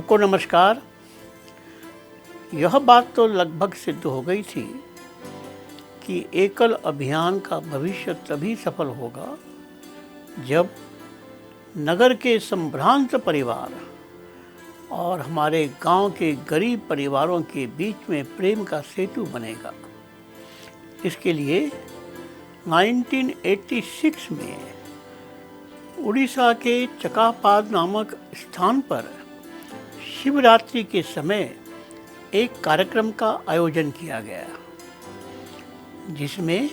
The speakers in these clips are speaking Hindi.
सबको नमस्कार। यह बात तो लगभग सिद्ध हो गई थी कि एकल अभियान का भविष्य तभी सफल होगा जब नगर के संभ्रांत परिवार और हमारे गांव के गरीब परिवारों के बीच में प्रेम का सेतु बनेगा। इसके लिए 1986 में उड़ीसा के चकापाद नामक स्थान पर शिवरात्रि के समय एक कार्यक्रम का आयोजन किया गया, जिसमें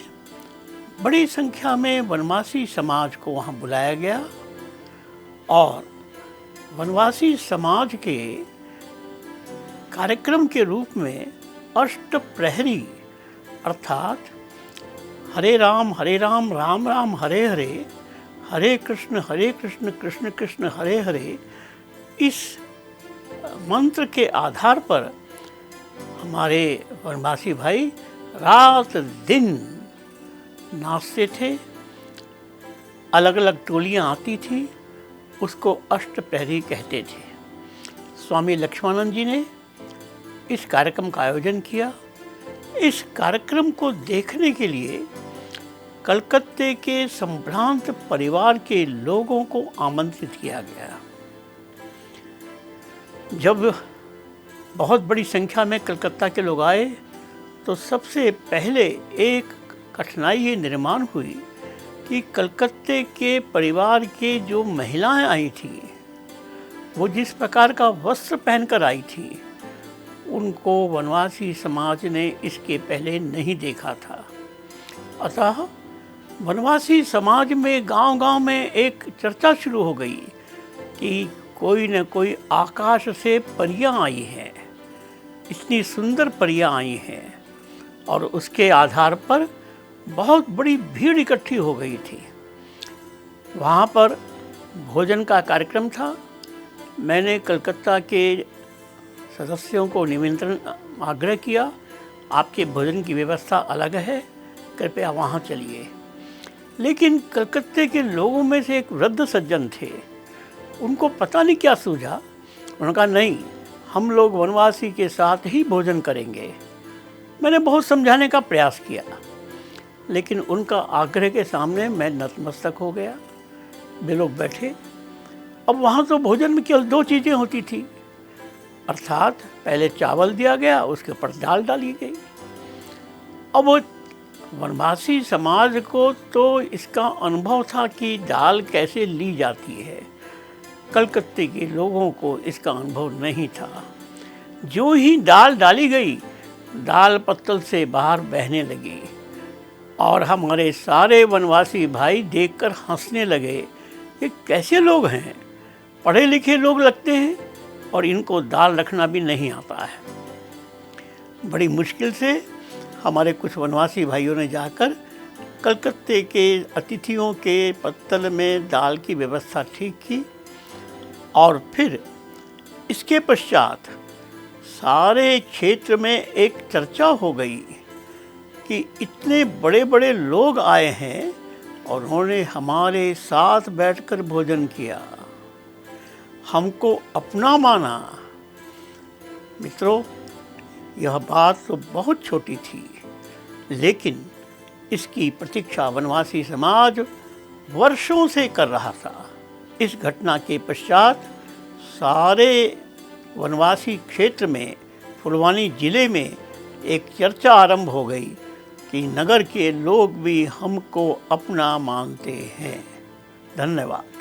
बड़ी संख्या में वनवासी समाज को वहां बुलाया गया और वनवासी समाज के कार्यक्रम के रूप में अष्टप्रहरी अर्थात हरे राम राम राम हरे हरे, हरे कृष्ण कृष्ण कृष्ण हरे हरे, इस मंत्र के आधार पर हमारे वनवासी भाई रात दिन नाचते थे। अलग अलग टोलियां आती थी, उसको अष्टप्रहरी कहते थे। स्वामी लक्ष्मानंद जी ने इस कार्यक्रम का आयोजन किया। इस कार्यक्रम को देखने के लिए कलकत्ते के संभ्रांत परिवार के लोगों को आमंत्रित किया गया। जब बहुत बड़ी संख्या में कलकत्ता के लोग आए तो सबसे पहले एक कठिनाई ये निर्माण हुई कि कलकत्ते के परिवार के जो महिलाएं आई थी, वो जिस प्रकार का वस्त्र पहनकर आई थी, उनको वनवासी समाज ने इसके पहले नहीं देखा था। अतः वनवासी समाज में गांव-गांव में एक चर्चा शुरू हो गई कि कोई न कोई आकाश से परियां आई हैं, इतनी सुंदर परियां आई हैं, और उसके आधार पर बहुत बड़ी भीड़ इकट्ठी हो गई थी। वहाँ पर भोजन का कार्यक्रम था। मैंने कलकत्ता के सदस्यों को निमंत्रण आग्रह किया, आपके भोजन की व्यवस्था अलग है, कृपया वहाँ चलिए। लेकिन कलकत्ते के लोगों में से एक वृद्ध सज्जन थे, उनको पता नहीं क्या सूझा। उन्होंने कहा नहीं, हम लोग वनवासी के साथ ही भोजन करेंगे। मैंने बहुत समझाने का प्रयास किया, लेकिन उनका आग्रह के सामने मैं नतमस्तक हो गया। वे लोग बैठे। अब वहाँ तो भोजन में केवल दो चीज़ें होती थी, अर्थात पहले चावल दिया गया, उसके ऊपर दाल डाली गई। अब वो वनवासी समाज को तो इसका अनुभव था कि दाल कैसे ली जाती है, कलकत्ते के लोगों को इसका अनुभव नहीं था। जो ही दाल डाली गई, दाल पत्तल से बाहर बहने लगी और हमारे सारे वनवासी भाई देखकर हंसने लगे। ये कैसे लोग हैं, पढ़े लिखे लोग लगते हैं और इनको दाल रखना भी नहीं आता है। बड़ी मुश्किल से हमारे कुछ वनवासी भाइयों ने जाकर कलकत्ते के अतिथियों के पत्तल में दाल की व्यवस्था ठीक की और फिर इसके पश्चात सारे क्षेत्र में एक चर्चा हो गई कि इतने बड़े बड़े लोग आए हैं और उन्होंने हमारे साथ बैठकर भोजन किया, हमको अपना माना। मित्रों, यह बात तो बहुत छोटी थी, लेकिन इसकी प्रतीक्षा वनवासी समाज वर्षों से कर रहा था। इस घटना के पश्चात सारे वनवासी क्षेत्र में, फुलवानी जिले में एक चर्चा आरंभ हो गई कि नगर के लोग भी हमको अपना मानते हैं। धन्यवाद।